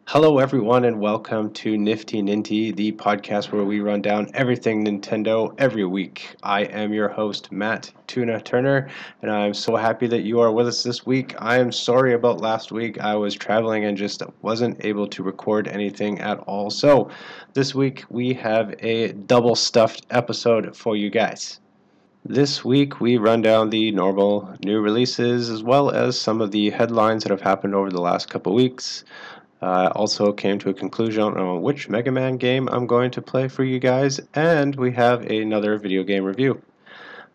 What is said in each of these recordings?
Hello, everyone, and welcome to Nifty Ninty, the podcast where we run down everything Nintendo every week. I am your host, Matt Tuna Turner, and I'm so happy that you are with us this week. I am sorry about last week. I was traveling and just wasn't able to record anything at all. So, this week we have a double stuffed episode for you guys. This week, we run down the normal new releases as well as some of the headlines that have happened over the last couple weeks. Also came to a conclusion on which Mega Man game I'm going to play for you guys, and we have another video game review.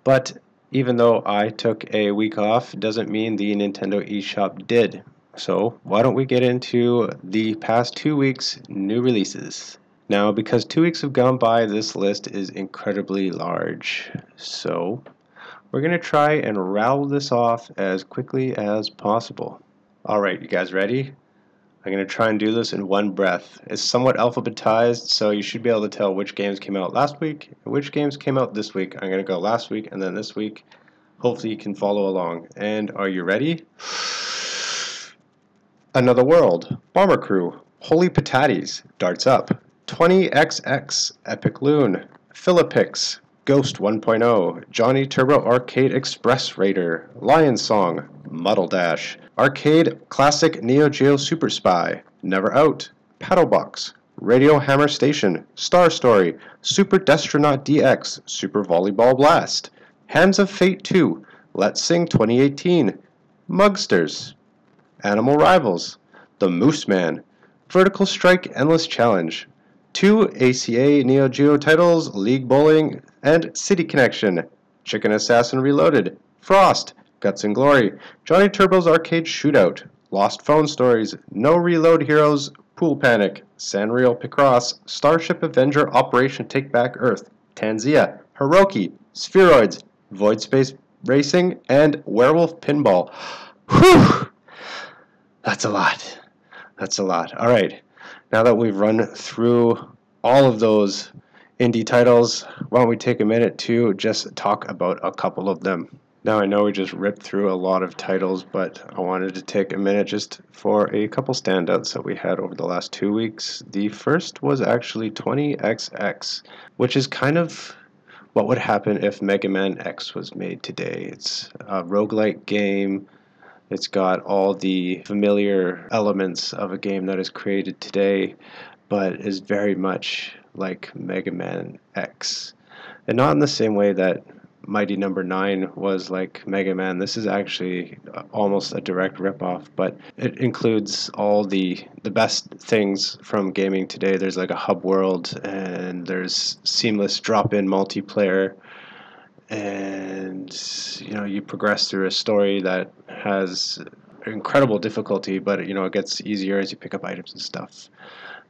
But even though I took a week off, doesn't mean the Nintendo eShop did. So why don't we get into the past 2 weeks' new releases? Now, because 2 weeks have gone by, this list is incredibly large. So we're going to try and rattle this off as quickly as possible. Alright, you guys ready? I'm going to try and do this in one breath. It's somewhat alphabetized, so you should be able to tell which games came out last week and which games came out this week. I'm going to go last week and then this week. Hopefully you can follow along. And are you ready? Another World, Bomber Crew, Holy Pataties, Darts Up, 20XX, Epic Loon, Philippix, Ghost 1.0, Johnny Turbo Arcade Express Raider, Lion Song, Muddle Dash, Arcade Classic Neo Geo Super Spy, Never Out, Paddlebox, Radio Hammer Station, Star Story, Super Destronaut DX, Super Volleyball Blast, Hands of Fate 2, Let's Sing 2018, Mugsters, Animal Rivals, The Moose Man, Vertical Strike Endless Challenge, 2 ACA Neo Geo titles, League Bowling, and City Connection, Chicken Assassin Reloaded, Frost, Guts and Glory, Johnny Turbo's Arcade Shootout, Lost Phone Stories, No Reload Heroes, Pool Panic, Sanrio Picross, Starship Avenger Operation Take Back Earth, Tanzia, Hiroki, Spheroids, Void Space Racing, and Werewolf Pinball. Whew! That's a lot. That's a lot. All right. Now that we've run through all of those indie titles, why don't we take a minute to just talk about a couple of them. Now I know we just ripped through a lot of titles, but I wanted to take a minute just for a couple standouts that we had over the last 2 weeks. The first was actually 20XX, which is kind of what would happen if Mega Man X was made today. It's a roguelike game. It's got all the familiar elements of a game that is created today, but is very much like Mega Man X. And not in the same way that Mighty Number 9 was like Mega Man. This is actually almost a direct ripoff, but it includes all the best things from gaming today. There's like a hub world, and there's seamless drop-in multiplayer, and you progress through a story that has incredible difficulty, but it gets easier as you pick up items and stuff.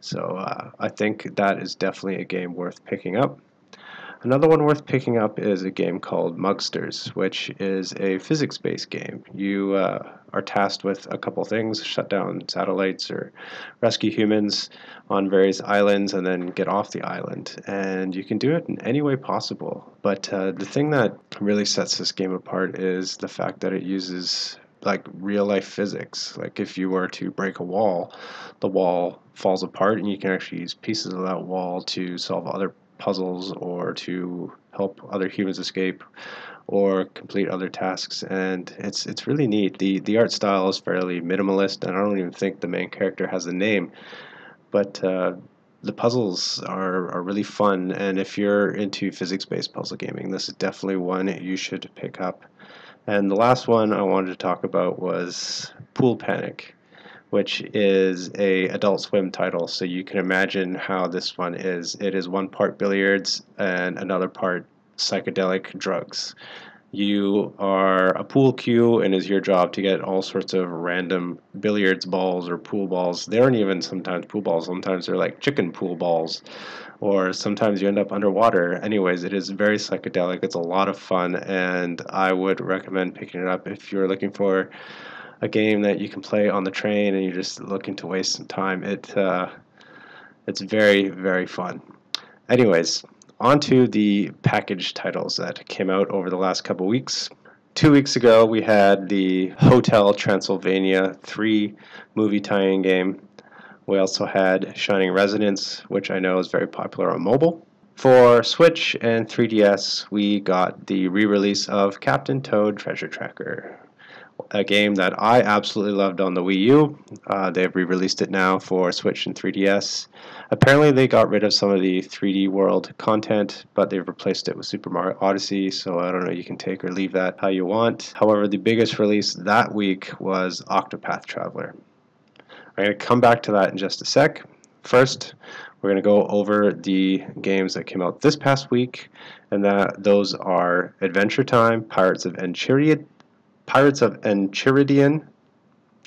So I think that is definitely a game worth picking up. Another one worth picking up is a game called Mugsters, which is a physics-based game. You are tasked with a couple things: shut down satellites or rescue humans on various islands and then get off the island. And you can do it in any way possible. But the thing that really sets this game apart is the fact that it uses like real-life physics. Like if you were to break a wall, the wall falls apart, and you can actually use pieces of that wall to solve other puzzles or to help other humans escape or complete other tasks. And it's really neat. The art style is fairly minimalist, and I don't even think the main character has a name, but the puzzles are really fun. And if you're into physics-based puzzle gaming, this is definitely one you should pick up. And the last one I wanted to talk about was Pool Panic, which is a Adult Swim title. So you can imagine how this one is. It is one part billiards and another part psychedelic drugs. You are a pool cue, and it's your job to get all sorts of random billiards balls or pool balls. They aren't even sometimes pool balls. Sometimes they're like chicken pool balls, or sometimes you end up underwater. Anyways, it is very psychedelic. It's a lot of fun, and I would recommend picking it up if you're looking for a game that you can play on the train and you're just looking to waste some time. It's very, very fun. Anyways, on to the package titles that came out over the last couple weeks. 2 weeks ago, we had the Hotel Transylvania 3 movie tie-in game, We also had Shining Resonance, which I know is very popular on mobile. For Switch and 3DS, we got the re-release of Captain Toad Treasure Tracker, a game that I absolutely loved on the Wii U. They've re-released it now for Switch and 3DS. Apparently they got rid of some of the 3D World content, but they've replaced it with Super Mario Odyssey, so I don't know, you can take or leave that how you want. However, the biggest release that week was Octopath Traveler. I'm going to come back to that in just a sec. First, we're going to go over the games that came out this past week, and those are Adventure Time, Pirates of Enchiridion,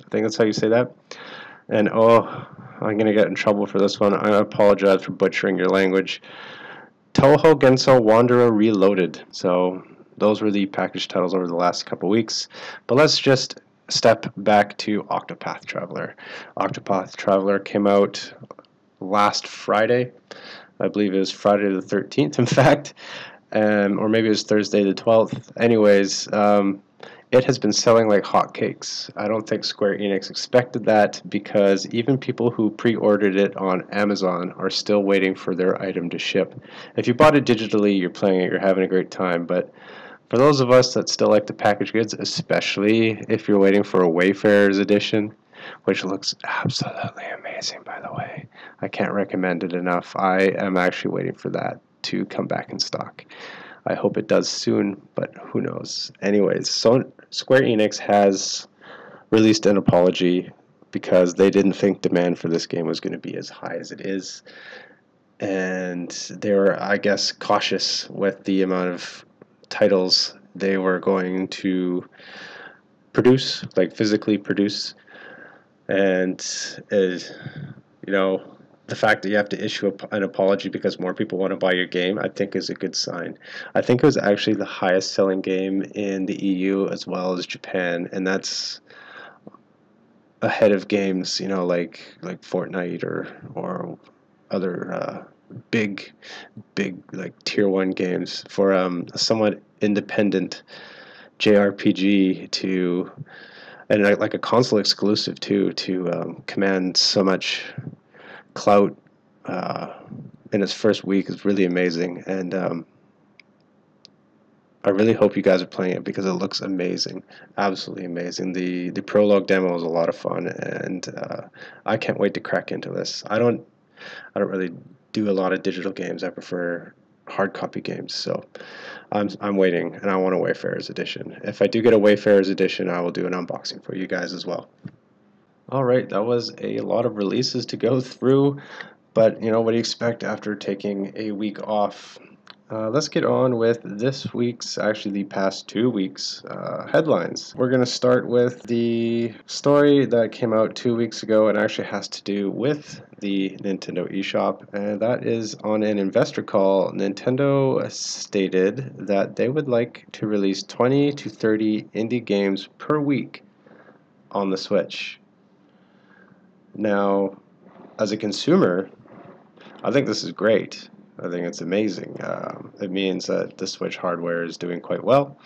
I think that's how you say that. And oh, I'm going to get in trouble for this one. I apologize for butchering your language. Touhou Genso Wanderer Reloaded. So those were the package titles over the last couple weeks. But let's just step back to Octopath Traveler. Octopath Traveler came out last Friday. I believe it was Friday the 13th, in fact. Or maybe it was Thursday the 12th. Anyways, it has been selling like hotcakes. I don't think Square Enix expected that, because even people who pre-ordered it on Amazon are still waiting for their item to ship. If you bought it digitally, you're playing it, you're having a great time, but for those of us that still like the packaged goods, especially if you're waiting for a Wayfarer's edition, which looks absolutely amazing, by the way, I can't recommend it enough. I am actually waiting for that to come back in stock. I hope it does soon, but who knows. Anyways, so Square Enix has released an apology because they didn't think demand for this game was going to be as high as it is. And they were, I guess, cautious with the amount of titles they were going to produce, like physically produce. And, you know, the fact that you have to issue an apology because more people want to buy your game, I think is a good sign. I think it was actually the highest selling game in the EU as well as Japan, and that's ahead of games, you know, like Fortnite or other big like tier 1 games for a somewhat independent JRPG to, and like a console exclusive too, to command so much clout in its first week is really amazing. And I really hope you guys are playing it because it looks amazing, absolutely amazing. The prologue demo was a lot of fun, and I can't wait to crack into this. I don't really do a lot of digital games. I prefer hard copy games, so I'm waiting, and I want a Wayfarer's edition. If I do get a Wayfarer's edition, I will do an unboxing for you guys as well. Alright, that was a lot of releases to go through, but you know, what do you expect after taking a week off? Let's get on with this week's, actually the past 2 weeks, headlines. We're going to start with the story that came out 2 weeks ago and actually has to do with the Nintendo eShop, and that is on an investor call. Nintendo stated that they would like to release 20 to 30 indie games per week on the Switch. Now, as a consumer, I think this is great. I think it's amazing. It means that the Switch hardware is doing quite well.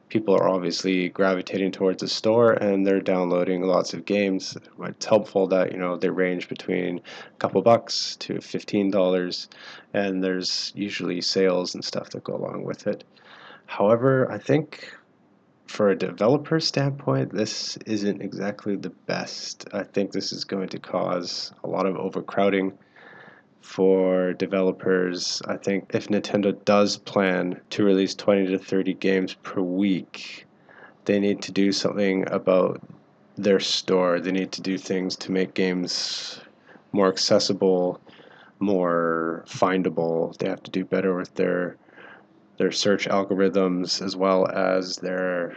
People are obviously gravitating towards the store, and they're downloading lots of games. It's helpful that, you know, they range between a couple bucks to $15, and there's usually sales and stuff that go along with it. However, I think for a developer standpoint, this isn't exactly the best. I think this is going to cause a lot of overcrowding for developers. I think if Nintendo does plan to release 20 to 30 games per week, they need to do something about their store. They need to do things to make games more accessible, more findable. They have to do better with their search algorithms, as well as their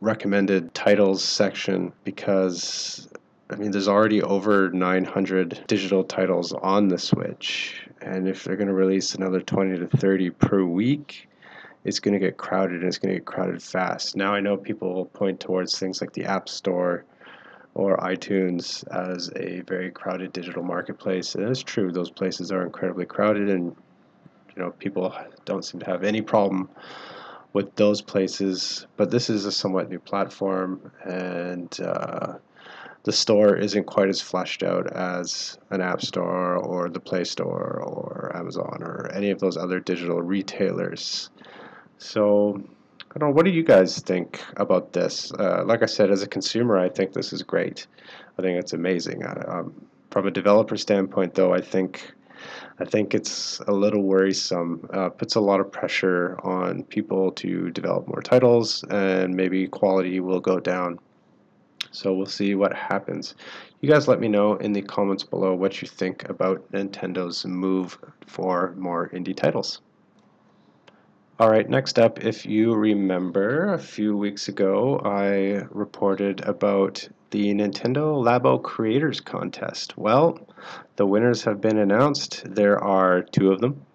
recommended titles section, because I mean, there's already over 900 digital titles on the Switch, and if they're going to release another 20 to 30 per week, it's going to get crowded, and it's going to get crowded fast. Now, I know people will point towards things like the App Store or iTunes as a very crowded digital marketplace, and it's true, those places are incredibly crowded, and you know, people don't seem to have any problem with those places, but this is a somewhat new platform, and the store isn't quite as fleshed out as an app store or the Play Store or Amazon or any of those other digital retailers. So, I don't know, what do you guys think about this? Like I said, as a consumer, I think this is great. I think it's amazing. From a developer standpoint, though, I think it's a little worrisome. Puts a lot of pressure on people to develop more titles, and maybe quality will go down. So we'll see what happens. You guys let me know in the comments below what you think about Nintendo's move for more indie titles. Alright, next up, if you remember, a few weeks ago I reported about the Nintendo Labo Creators Contest. Well, the winners have been announced. There are two of them,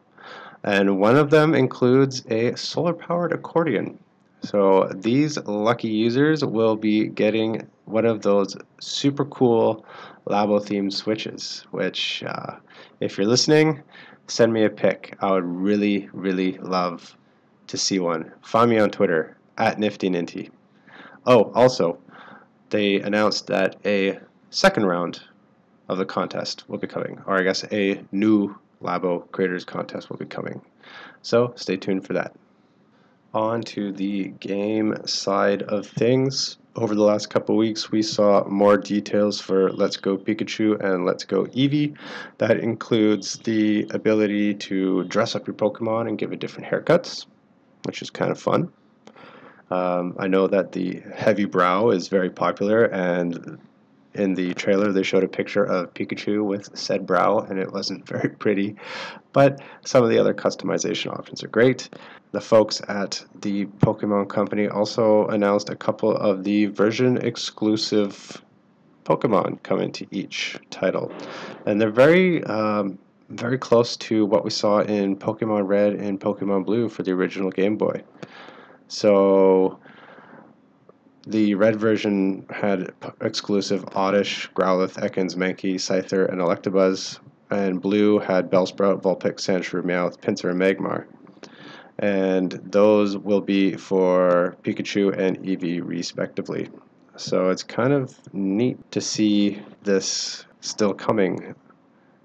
and one of them includes a solar-powered accordion. So these lucky users will be getting one of those super cool Labo-themed Switches, which, if you're listening, send me a pic. I would really, really love to see one. Find me on Twitter, @NiftyNinty. Oh, also, they announced that a second round of the contest will be coming, or I guess a new Labo Creators Contest will be coming. So stay tuned for that. On to the game side of things. Over the last couple weeks, we saw more details for Let's Go Pikachu and Let's Go Eevee. That includes the ability to dress up your Pokemon and give it different haircuts, which is kind of fun. I know that the heavy brow is very popular, and in the trailer they showed a picture of Pikachu with said brow, and it wasn't very pretty, but some of the other customization options are great. The folks at the Pokemon Company also announced a couple of the version exclusive Pokemon coming to each title, and they're very close to what we saw in Pokemon Red and Pokemon Blue for the original Game Boy. So the red version had exclusive Oddish, Growlithe, Ekans, Mankey, Scyther, and Electabuzz, and blue had Bellsprout, Vulpix, Sandshrew, Meowth, Pinsir, and Magmar. And those will be for Pikachu and Eevee respectively. So it's kind of neat to see this still coming.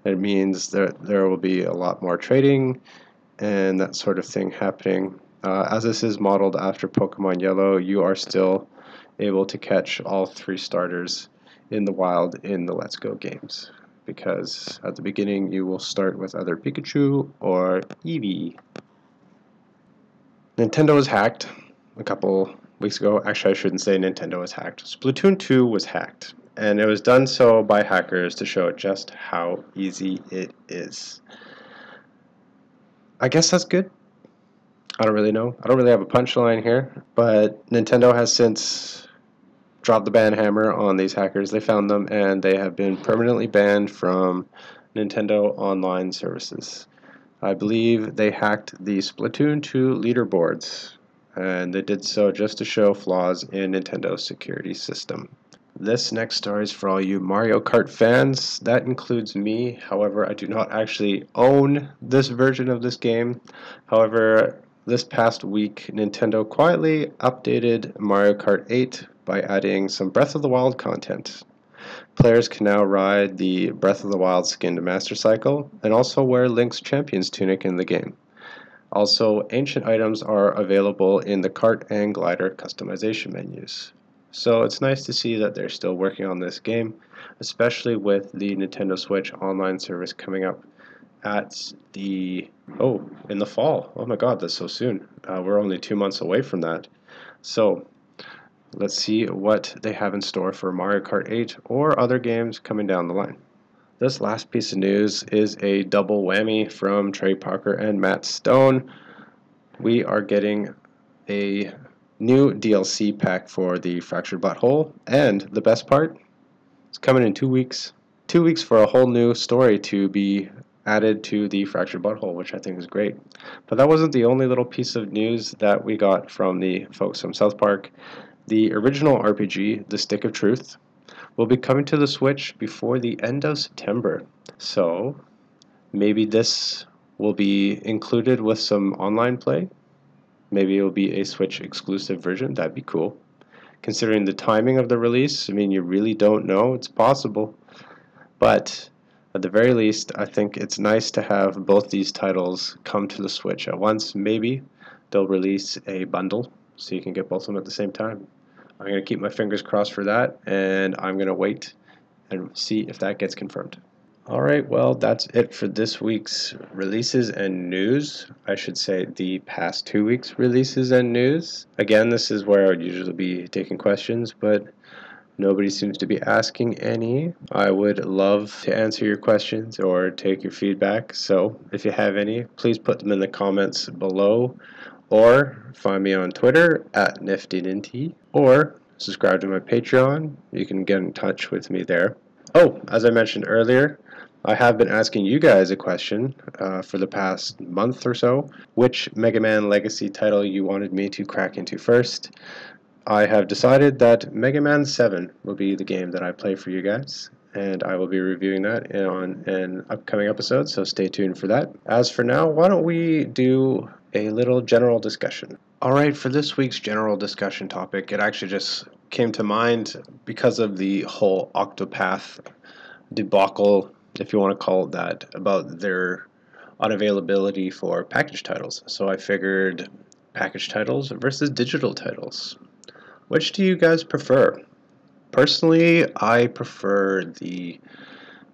It means there will be a lot more trading and that sort of thing happening. As this is modeled after Pokemon Yellow, you are still able to catch all three starters in the wild in the Let's Go games, because at the beginning you will start with either Pikachu or Eevee. Nintendo was hacked a couple weeks ago. Actually, I shouldn't say Nintendo was hacked. Splatoon 2 was hacked, and it was done so by hackers to show just how easy it is. I guess that's good. I don't really know. I don't really have a punchline here, but Nintendo has since dropped the ban hammer on these hackers. They found them, and they have been permanently banned from Nintendo online services. I believe they hacked the Splatoon 2 leaderboards, and they did so just to show flaws in Nintendo's security system. This next story is for all you Mario Kart fans. That includes me. However, I do not actually own this version of this game. However, this past week, Nintendo quietly updated Mario Kart 8 by adding some Breath of the Wild content. Players can now ride the Breath of the Wild skinned Master Cycle and also wear Link's Champion's tunic in the game. Also, ancient items are available in the kart and glider customization menus. So it's nice to see that they're still working on this game, especially with the Nintendo Switch online service coming up in the fall. Oh my god, that's so soon. We're only 2 months away from that. So let's see what they have in store for Mario Kart 8 or other games coming down the line. This last piece of news is a double whammy from Trey Parker and Matt Stone. We are getting a new DLC pack for the Fractured Butthole, and the best part, it's coming in 2 weeks. 2 weeks for a whole new story to be added to the Fractured Butthole, which I think is great. But that wasn't the only little piece of news that we got from the folks from South Park. The original RPG, The Stick of Truth, will be coming to the Switch before the end of September. So maybe this will be included with some online play. Maybe it will be a Switch exclusive version. That'd be cool. considering the timing of the release, I mean, you really don't know. It's possible. But at the very least, I think it's nice to have both these titles come to the Switch at once. Maybe they'll release a bundle so you can get both of them at the same time. I'm going to keep my fingers crossed for that, and I'm going to wait and see if that gets confirmed. Alright, well, that's it for this week's releases and news. I should say the past 2 weeks' releases and news. Again, this is where I would usually be taking questions, but nobody seems to be asking any. I would love to answer your questions or take your feedback, so if you have any, please put them in the comments below, or find me on Twitter at NiftyNinty, or subscribe to my Patreon. You can get in touch with me there. Oh, as I mentioned earlier, I have been asking you guys a question for the past month or so. Which Mega Man Legacy title you wanted me to crack into first? I have decided that Mega Man 7 will be the game that I play for you guys, and I will be reviewing that on an upcoming episode, so stay tuned for that. As for now, why don't we do a little general discussion. Alright, for this week's general discussion topic, it actually just came to mind because of the whole Octopath debacle, if you want to call it that, about their unavailability for package titles. So I figured package titles versus digital titles. Which do you guys prefer? Personally, I prefer the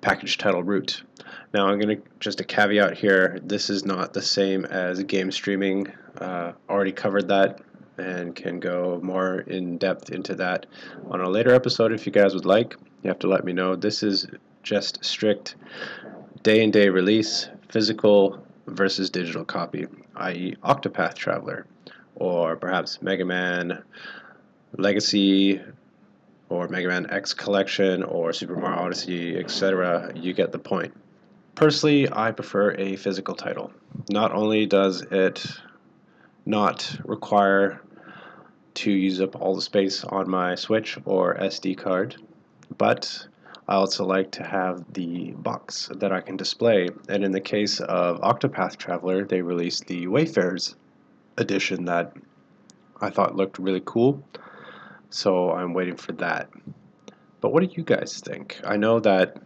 package title route. Now I'm going to, just a caveat here, this is not the same as game streaming. Already covered that and can go more in depth into that on a later episode if you guys would like. You have to let me know. This is just strict day-and-day release, physical versus digital copy, i.e. Octopath Traveler, or perhaps Mega Man Legacy, or Mega Man X Collection, or Super Mario Odyssey, etc. You get the point. Personally, I prefer a physical title. Not only does it not require to use up all the space on my Switch or SD card, but I also like to have the box that I can display. And in the case of Octopath Traveler, they released the Wayfarers edition that I thought looked really cool, so I'm waiting for that. But what do you guys think? I know that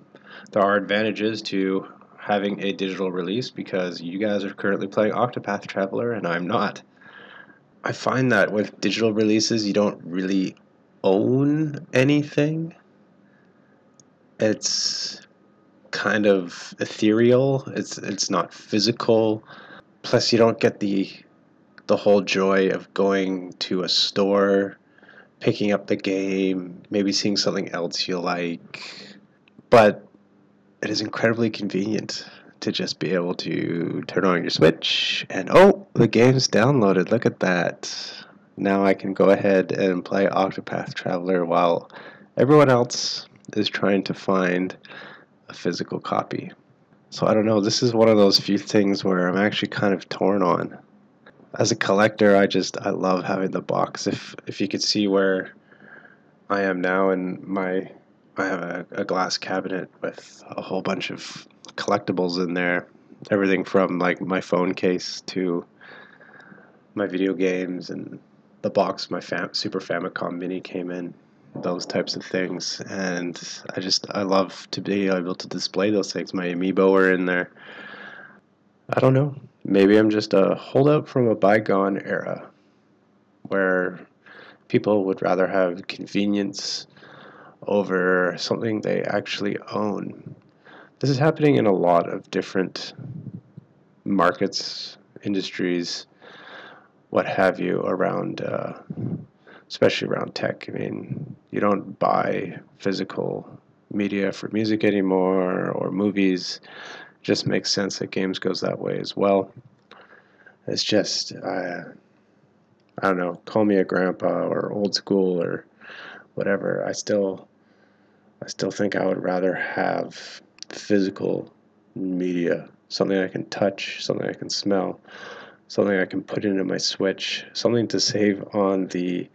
there are advantages to having a digital release because you guys are currently playing Octopath Traveler and I'm not. I find that with digital releases you don't really own anything. It's kind of ethereal. It's not physical. Plus you don't get the whole joy of going to a store, picking up the game, maybe seeing something else you like. But it is incredibly convenient to just be able to turn on your Switch and oh, the game's downloaded. Look at that. Now I can go ahead and play Octopath Traveler while everyone else is trying to find a physical copy. So I don't know, this is one of those few things where I'm actually kind of torn on. As a collector, I love having the box. If you could see where I am now in I have a glass cabinet with a whole bunch of collectibles in there. Everything from like my phone case to my video games and the box my Super Famicom Mini came in, those types of things. And I love to be able to display those things. My amiibo are in there. I don't know. Maybe I'm just a holdout from a bygone era where people would rather have convenience over something they actually own. This is happening in a lot of different markets, industries, what have you, around, especially around tech. I mean, you don't buy physical media for music anymore or movies. It just makes sense that games goes that way as well. It's just, I don't know, call me a grandpa or old school or whatever. I still think I would rather have physical media, something I can touch, something I can smell, something I can put into my Switch, something to save on the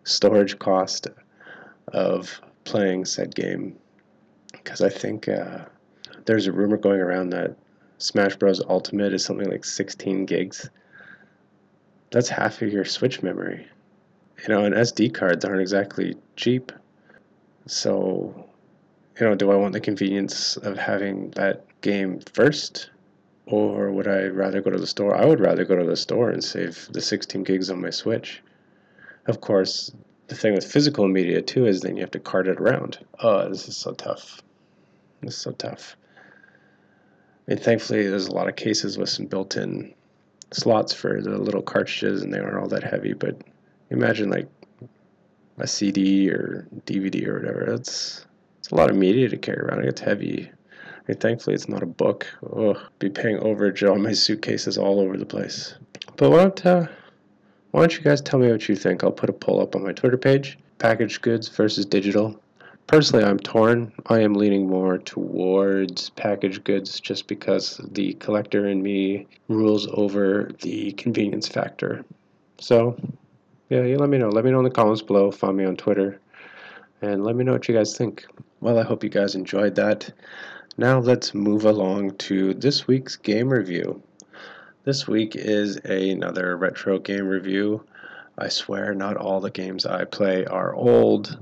storage cost of playing said game. Because I think there's a rumor going around that Smash Bros. Ultimate is something like 16 gigs. That's half of your Switch memory. And SD cards aren't exactly cheap. So, do I want the convenience of having that game first? Or would I rather go to the store? I would rather go to the store and save the 16 gigs on my Switch. Of course, the thing with physical media too is then you have to cart it around. Oh, this is so tough. This is so tough. And thankfully, there's a lot of cases with some built-in slots for the little cartridges, and they aren't all that heavy. But imagine like a CD or DVD or whatever. It's a lot of media to carry around. It gets heavy. And thankfully, it's not a book. Oh, be paying overage on my suitcases all over the place. But why don't you guys tell me what you think? I'll put a poll up on my Twitter page. Packaged goods versus digital. Personally, I'm torn. I am leaning more towards packaged goods just because the collector in me rules over the convenience factor. So, yeah, you let me know. Let me know in the comments below. Find me on Twitter. And let me know what you guys think. Well, I hope you guys enjoyed that. Now let's move along to this week's game review. This week is another retro game review. I swear not all the games I play are old.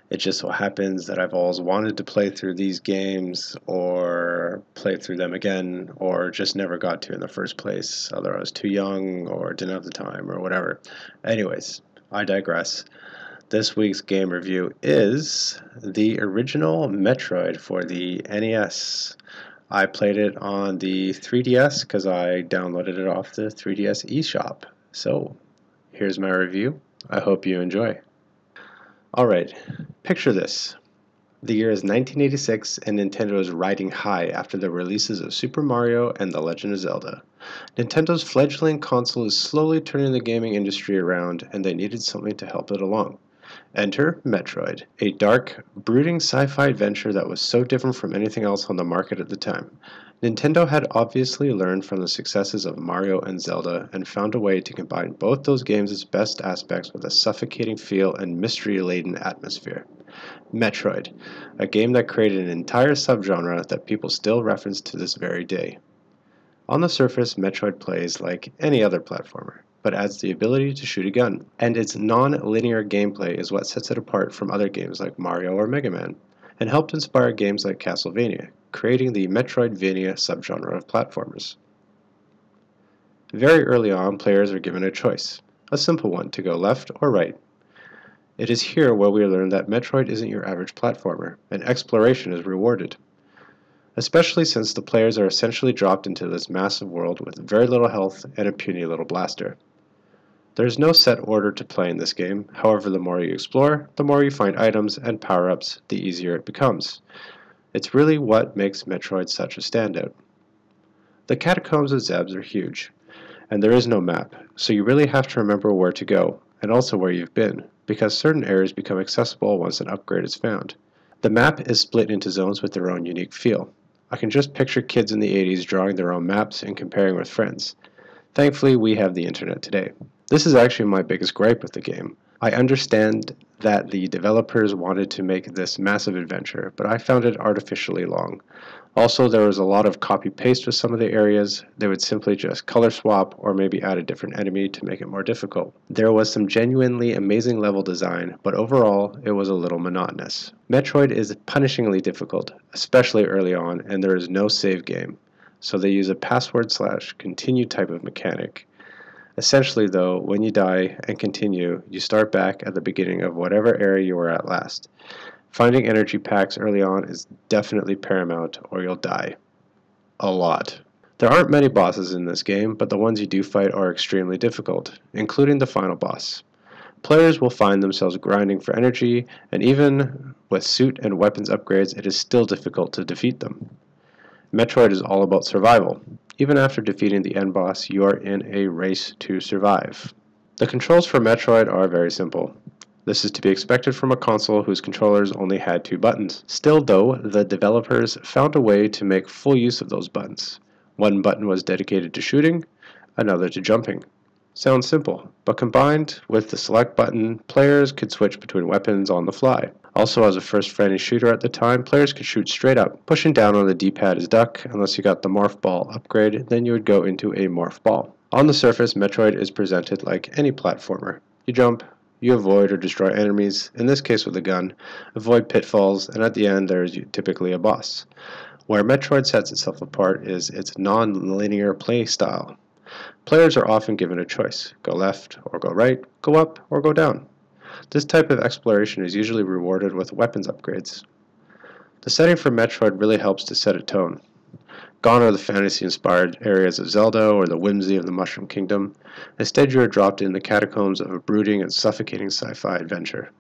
It just so happens that I've always wanted to play through these games or play through them again or just never got to in the first place. Either I was too young or didn't have the time or whatever. Anyways, I digress. This week's game review is the original Metroid for the NES. I played it on the 3DS because I downloaded it off the 3DS eShop. So, here's my review. I hope you enjoy. Alright, picture this. The year is 1986 and Nintendo is riding high after the releases of Super Mario and The Legend of Zelda. Nintendo's fledgling console is slowly turning the gaming industry around and they needed something to help it along. Enter Metroid, a dark, brooding sci-fi adventure that was so different from anything else on the market at the time. Nintendo had obviously learned from the successes of Mario and Zelda and found a way to combine both those games' best aspects with a suffocating feel and mystery-laden atmosphere. Metroid, a game that created an entire subgenre that people still reference to this very day. On the surface, Metroid plays like any other platformer, but adds the ability to shoot a gun, and its non-linear gameplay is what sets it apart from other games like Mario or Mega Man, and helped inspire games like Castlevania, creating the Metroidvania subgenre of platformers. Very early on, players are given a choice, a simple one to go left or right. It is here where we learn that Metroid isn't your average platformer, and exploration is rewarded. Especially since the players are essentially dropped into this massive world with very little health and a puny little blaster. There is no set order to play in this game, however the more you explore, the more you find items and power-ups, the easier it becomes. It's really what makes Metroid such a standout. The catacombs of Zebes are huge, and there is no map, so you really have to remember where to go, and also where you've been, because certain areas become accessible once an upgrade is found. The map is split into zones with their own unique feel. I can just picture kids in the 80s drawing their own maps and comparing with friends. Thankfully, we have the internet today. This is actually my biggest gripe with the game. I understand that the developers wanted to make this massive adventure, but I found it artificially long. Also, there was a lot of copy-paste with some of the areas. They would simply just color swap or maybe add a different enemy to make it more difficult. There was some genuinely amazing level design, but overall, it was a little monotonous. Metroid is punishingly difficult, especially early on, and there is no save game. So they use a password/continue type of mechanic. Essentially though, when you die and continue, you start back at the beginning of whatever area you were at last. Finding energy packs early on is definitely paramount or you'll die. A lot. There aren't many bosses in this game, but the ones you do fight are extremely difficult, including the final boss. Players will find themselves grinding for energy, and even with suit and weapons upgrades, it is still difficult to defeat them. Metroid is all about survival. Even after defeating the end boss, you are in a race to survive. The controls for Metroid are very simple. This is to be expected from a console whose controllers only had 2 buttons. Still though, the developers found a way to make full use of those buttons. One button was dedicated to shooting, another to jumping. Sounds simple, but combined with the select button, players could switch between weapons on the fly. Also, as a first-friendly shooter at the time, players could shoot straight up. Pushing down on the D-pad is duck, unless you got the morph ball upgrade, then you would go into a morph ball. On the surface, Metroid is presented like any platformer. You jump, You avoid or destroy enemies, in this case with a gun, avoid pitfalls, and at the end there is typically a boss. Where Metroid sets itself apart is its non-linear play style. Players are often given a choice: go left or go right, go up or go down. This type of exploration is usually rewarded with weapons upgrades. The setting for Metroid really helps to set a tone. Gone are the fantasy-inspired areas of Zelda or the whimsy of the Mushroom Kingdom. Instead, you are dropped in the catacombs of a brooding and suffocating sci-fi adventure.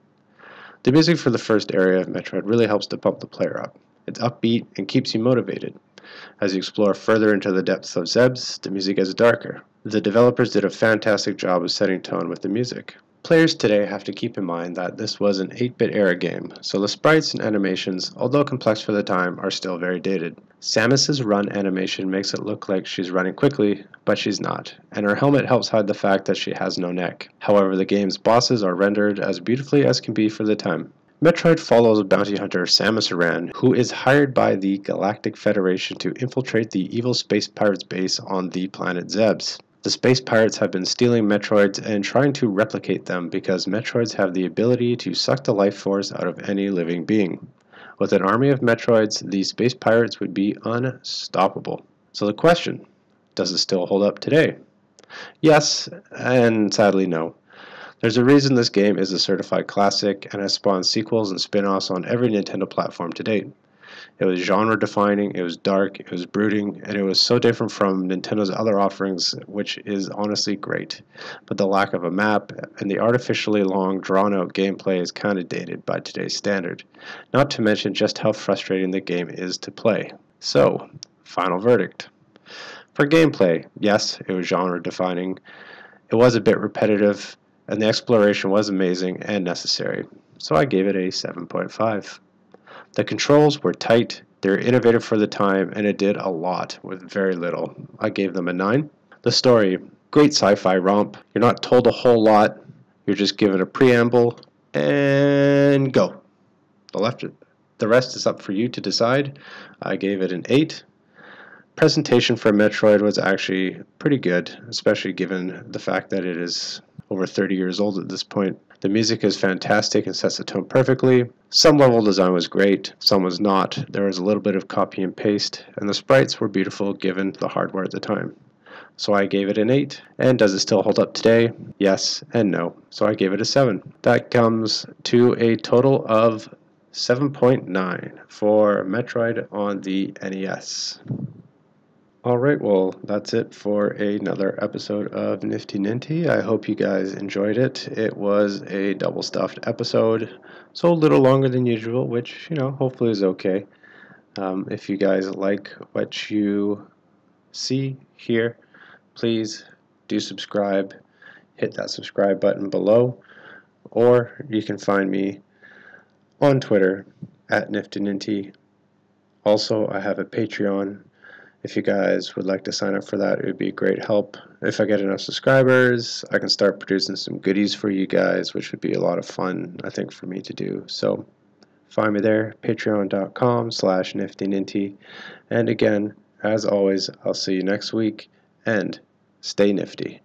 The music for the first area of Metroid really helps to pump the player up. It's upbeat and keeps you motivated. As you explore further into the depths of Zebes, the music gets darker. The developers did a fantastic job of setting tone with the music. Players today have to keep in mind that this was an 8-bit era game, so the sprites and animations, although complex for the time, are still very dated. Samus's run animation makes it look like she's running quickly, but she's not, and her helmet helps hide the fact that she has no neck. However, the game's bosses are rendered as beautifully as can be for the time. Metroid follows bounty hunter Samus Aran, who is hired by the Galactic Federation to infiltrate the evil space pirates base on the planet Zebes. The space pirates have been stealing Metroids and trying to replicate them because Metroids have the ability to suck the life force out of any living being. With an army of Metroids, these space pirates would be unstoppable. So the question, does it still hold up today? Yes, and sadly no. There's a reason this game is a certified classic and has spawned sequels and spin-offs on every Nintendo platform to date. It was genre-defining, it was dark, it was brooding, and it was so different from Nintendo's other offerings, which is honestly great. But the lack of a map and the artificially long, drawn-out gameplay is kind of dated by today's standard, not to mention just how frustrating the game is to play. So, final verdict. For gameplay, yes, it was genre-defining, it was a bit repetitive, and the exploration was amazing and necessary, so I gave it a 7.5. The controls were tight, they were innovative for the time, and it did a lot with very little. I gave them a 9. The story, great sci-fi romp. You're not told a whole lot, you're just given a preamble, and go. The rest is up for you to decide. I gave it an 8. Presentation for Metroid was actually pretty good, especially given the fact that it is over 30 years old at this point. The music is fantastic and sets the tone perfectly. Some level design was great, some was not. There was a little bit of copy and paste, and the sprites were beautiful given the hardware at the time. So I gave it an 8. And does it still hold up today? Yes and no. So I gave it a 7. That comes to a total of 7.9 for Metroid on the NES. Alright, well, that's it for another episode of Nifty Ninty. I hope you guys enjoyed it. It was a double stuffed episode, so a little longer than usual, which, hopefully is okay. If you guys like what you see here, please do subscribe. Hit that subscribe button below, or you can find me on Twitter at Nifty Ninty. Also, I have a Patreon. If you guys would like to sign up for that, it would be a great help. If I get enough subscribers, I can start producing some goodies for you guys, which would be a lot of fun, I think, for me to do. So find me there, patreon.com/niftyninty. And again, as always, I'll see you next week, and stay nifty.